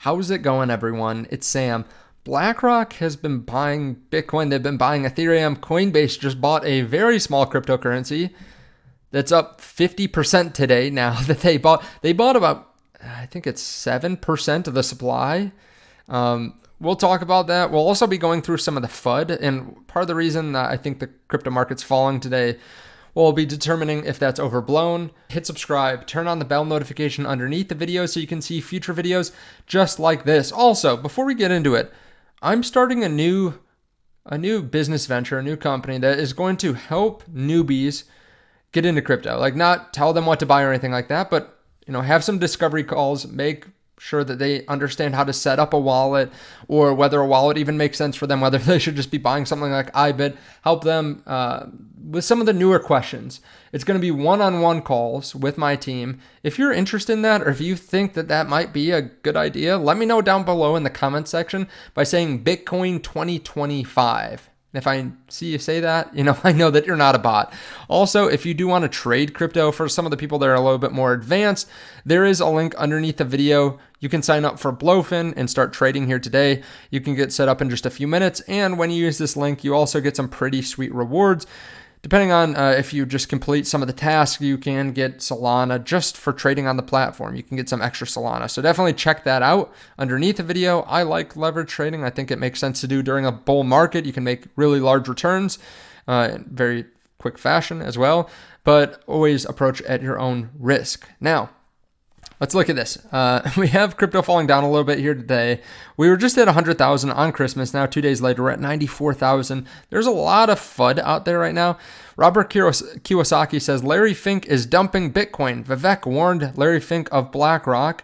How's it going, everyone? It's Sam. Blackrock has been buying Bitcoin. They've been buying Ethereum. Coinbase just bought a very small cryptocurrency that's up 50% today now that they bought. They bought about, I think it's 7% of the supply. We'll talk about that. We'll also be going through some of the FUD. And part of the reason that I think the crypto market's falling today, we'll be determining if that's overblown. Hit subscribe, turn on the bell notification underneath the video so you can see future videos just like this. Also, before we get into it, I'm starting a new business venture, a new company that is going to help newbies get into crypto. Like, not tell them what to buy or anything like that, but have some discovery calls, make sure that they understand how to set up a wallet, or whether a wallet even makes sense for them, whether they should just be buying something like iBit, help them with some of the newer questions. It's going to be one-on-one calls with my team. If you're interested in that, or if you think that that might be a good idea, let me know down below in the comment section by saying Bitcoin 2025. If I see you say that, I know that you're not a bot. Also, if you do want to trade crypto, for some of the people that are a little bit more advanced, there is a link underneath the video. You can sign up for Blofin and start trading here today. You can get set up in just a few minutes. And when you use this link, you also get some pretty sweet rewards. Depending on if you just complete some of the tasks, you can get Solana just for trading on the platform. You can get some extra Solana. So definitely check that out underneath the video. I like leverage trading. I think it makes sense to do during a bull market. You can make really large returns in very quick fashion as well, but always approach at your own risk. Now, let's look at this. We have crypto falling down a little bit here today. We were just at 100,000 on Christmas. Now, 2 days later, we're at 94,000. There's a lot of FUD out there right now. Robert Kiyosaki says, Larry Fink is dumping Bitcoin. Vivek warned Larry Fink of Blackrock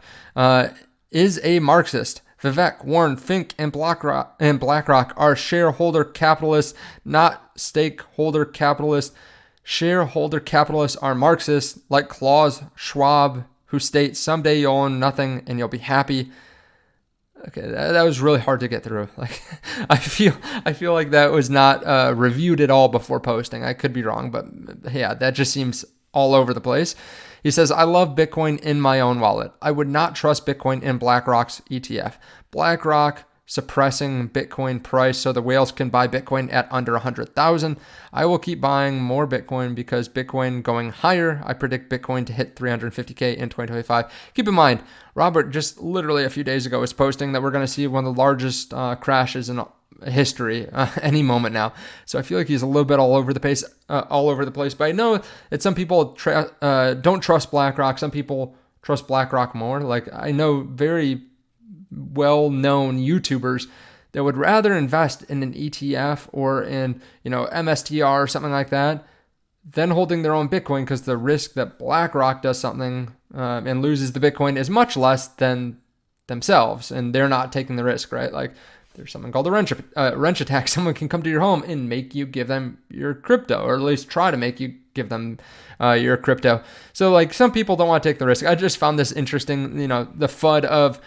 is a Marxist. Vivek warned Fink and Blackrock are shareholder capitalists, not stakeholder capitalists. Shareholder capitalists are Marxists, like Klaus Schwab, who states someday you'll own nothing and you'll be happy. Okay, that was really hard to get through. Like, I feel like that was not reviewed at all before posting. I could be wrong, but yeah, that just seems all over the place. He says, I love Bitcoin in my own wallet. I would not trust Bitcoin in BlackRock's ETF. BlackRock suppressing Bitcoin price so the whales can buy Bitcoin at under 100,000. I will keep buying more Bitcoin because Bitcoin going higher. I predict Bitcoin to hit 350K in 2025. Keep in mind, Robert just literally a few days ago was posting that we're going to see one of the largest crashes in history any moment now. So I feel like he's a little bit all over the place. But I know that some people don't trust BlackRock. Some people trust BlackRock more. Like, I know very well-known YouTubers that would rather invest in an ETF or in, MSTR or something like that than holding their own Bitcoin, because the risk that BlackRock does something and loses the Bitcoin is much less than themselves, and they're not taking the risk, right? Like, there's something called a wrench attack. Someone can come to your home and make you give them your crypto, or at least try to make you give them your crypto. So, like, some people don't want to take the risk. I just found this interesting, the FUD of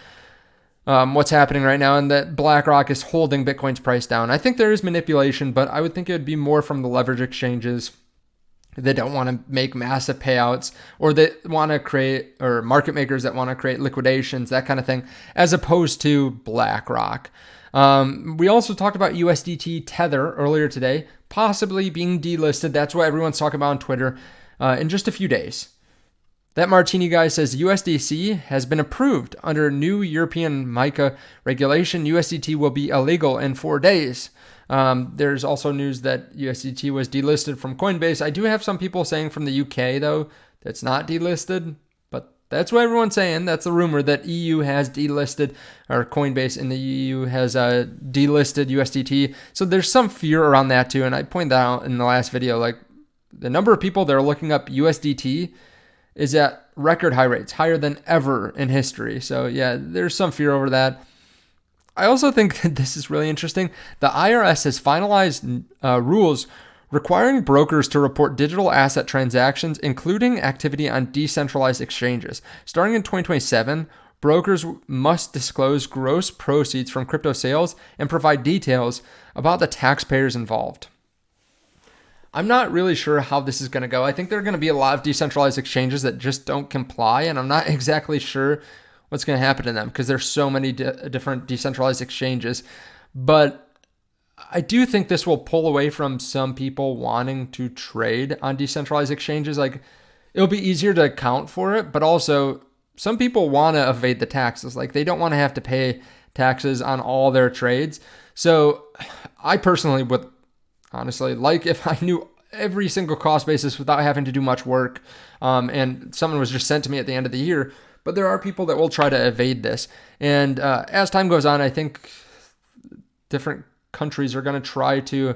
what's happening right now, and that BlackRock is holding Bitcoin's price down. I think there is manipulation, but I would think it would be more from the leverage exchanges. They don't want to make massive payouts, or they want to create, or market makers that want to create liquidations, that kind of thing, as opposed to BlackRock. We also talked about USDT Tether earlier today, possibly being delisted. That's what everyone's talking about on Twitter in just a few days. That Martini guy says USDC has been approved under new European MiCA regulation. USDT will be illegal in 4 days. There's also news that USDT was delisted from Coinbase. I do have some people saying from the UK, though, that's not delisted, but that's what everyone's saying. That's the rumor, that EU has delisted, or Coinbase in the EU has delisted USDT. So there's some fear around that too. And I pointed that out in the last video, like, the number of people that are looking up USDT is at record high rates, higher than ever in history. So yeah, there's some fear over that. I also think that this is really interesting. The IRS has finalized rules requiring brokers to report digital asset transactions, including activity on decentralized exchanges. Starting in 2027, brokers must disclose gross proceeds from crypto sales and provide details about the taxpayers involved. I'm not really sure how this is going to go. I think there are going to be a lot of decentralized exchanges that just don't comply, and I'm not exactly sure what's going to happen to them because there's so many different decentralized exchanges. But I do think this will pull away from some people wanting to trade on decentralized exchanges. Like, it'll be easier to account for it, but also some people want to evade the taxes. Like, they don't want to have to pay taxes on all their trades. So I personally would honestly like if I knew every single cost basis without having to do much work, and someone was just sent to me at the end of the year. But there are people that will try to evade this. And as time goes on, I think different countries are going to try to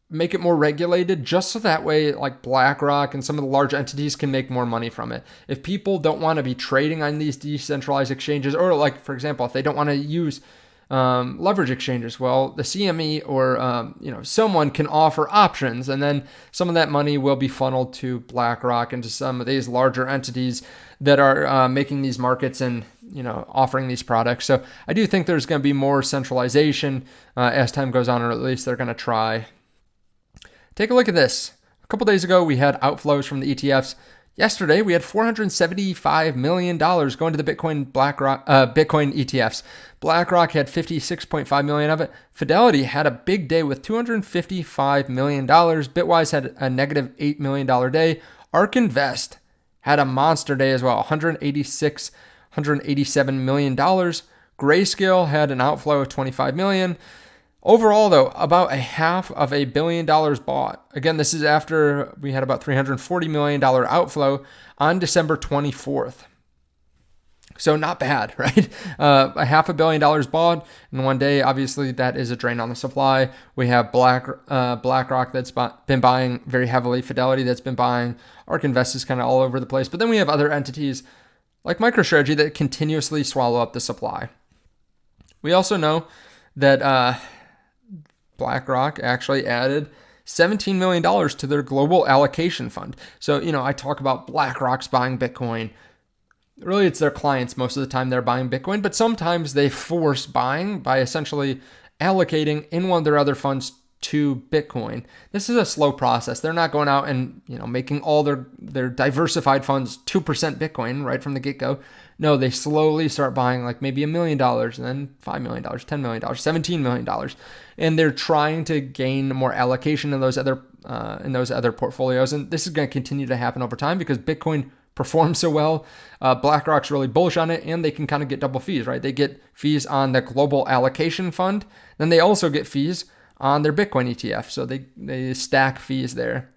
make it more regulated, just so that way like BlackRock and some of the large entities can make more money from it. If people don't want to be trading on these decentralized exchanges, or like, for example, if they don't want to use leverage exchanges, well, the CME or someone can offer options, and then some of that money will be funneled to BlackRock and to some of these larger entities that are making these markets and offering these products. So I do think there's going to be more centralization as time goes on, or at least they're going to try. Take a look at this. A couple days ago, we had outflows from the ETFs. Yesterday, we had $475 million going to the Bitcoin ETFs. BlackRock had $56.5 million of it. Fidelity had a big day with $255 million. Bitwise had a negative $8 million day. ARK Invest had a monster day as well, $187 million. Grayscale had an outflow of $25 million. Overall, though, about $500 million bought. Again, this is after we had about $340 million outflow on December 24th. So not bad, right? $500 million bought in one day. Obviously, that is a drain on the supply. We have BlackRock that's been buying very heavily. Fidelity that's been buying. ARK Invest is kind of all over the place. But then we have other entities like MicroStrategy that continuously swallow up the supply. We also know that BlackRock actually added $17 million to their global allocation fund. So, I talk about BlackRock's buying Bitcoin. Really, it's their clients most of the time they're buying Bitcoin, but sometimes they force buying by essentially allocating in one of their other funds to Bitcoin. This is a slow process. They're not going out and making all their diversified funds 2% Bitcoin right from the get-go. No, they slowly start buying like maybe $1 million, and then $5 million, $10 million, $17 million, and they're trying to gain more allocation in those other portfolios. And this is going to continue to happen over time because Bitcoin performs so well. BlackRock's really bullish on it, and they can kind of get double fees, right? They get fees on the global allocation fund, then they also get fees on their Bitcoin ETF. So they stack fees there.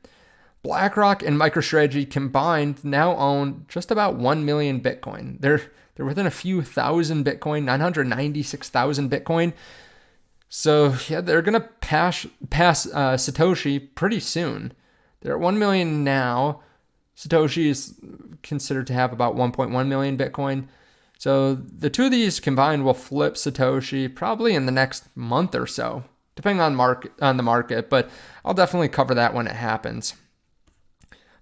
BlackRock and MicroStrategy combined now own just about 1 million Bitcoin. They're within a few thousand Bitcoin, 996,000 Bitcoin. So yeah, they're gonna pass Satoshi pretty soon. They're at 1 million now. Satoshi is considered to have about 1.1 million Bitcoin. So the two of these combined will flip Satoshi probably in the next month or so, depending on the market. But I'll definitely cover that when it happens.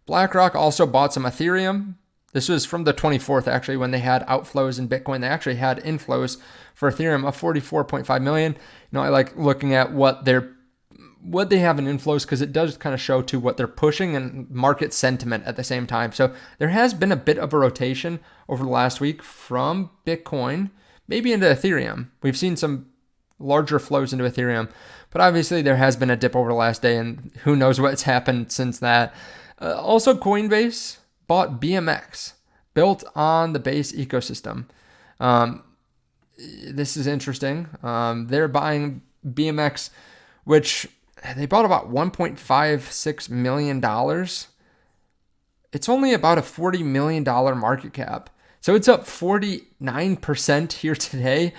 BlackRock also bought some Ethereum. This was from the 24th, actually, when they had outflows in Bitcoin. They actually had inflows for Ethereum of 44.5 million. I like looking at what they have in inflows because it does kind of show to what they're pushing and market sentiment at the same time. So there has been a bit of a rotation over the last week from Bitcoin, maybe into Ethereum. We've seen some larger flows into Ethereum, but obviously there has been a dip over the last day, and who knows what's happened since that. Also, Coinbase bought BMX, built on the Base ecosystem. This is interesting. They're buying BMX, which they bought about $1.56 million. It's only about a $40 million market cap. So it's up 49% here today.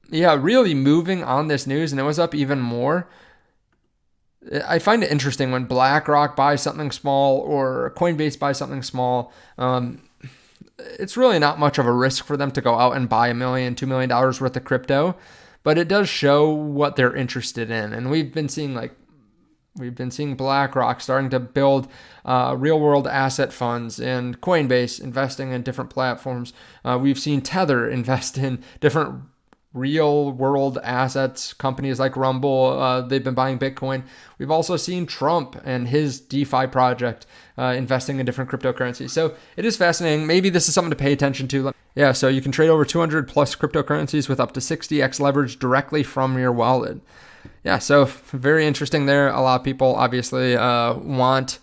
Really moving on this news, and it was up even more. I find it interesting when BlackRock buys something small or Coinbase buys something small. It's really not much of a risk for them to go out and buy $1 million, $2 million worth of crypto, but it does show what they're interested in. And we've been seeing BlackRock starting to build real world asset funds, and Coinbase investing in different platforms. We've seen Tether invest in different real world assets, companies like Rumble, they've been buying Bitcoin. We've also seen Trump and his DeFi project investing in different cryptocurrencies. So it is fascinating. Maybe this is something to pay attention to. Yeah, so you can trade over 200 plus cryptocurrencies with up to 60x leverage directly from your wallet. Yeah, so very interesting there. A lot of people obviously want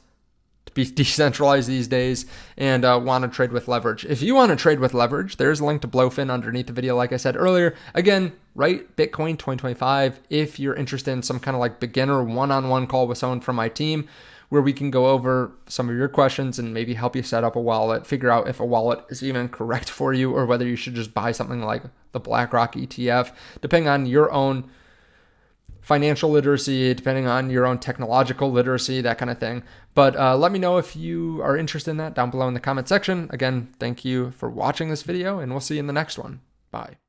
to be decentralized these days and want to trade with leverage. If you want to trade with leverage, there's a link to Blofin underneath the video, like I said earlier. Again, write Bitcoin 2025 if you're interested in some kind of like beginner one-on-one call with someone from my team where we can go over some of your questions and maybe help you set up a wallet, figure out if a wallet is even correct for you or whether you should just buy something like the Blackrock ETF, depending on your own financial literacy, depending on your own technological literacy, that kind of thing. But let me know if you are interested in that down below in the comment section. Again, thank you for watching this video, and we'll see you in the next one. Bye.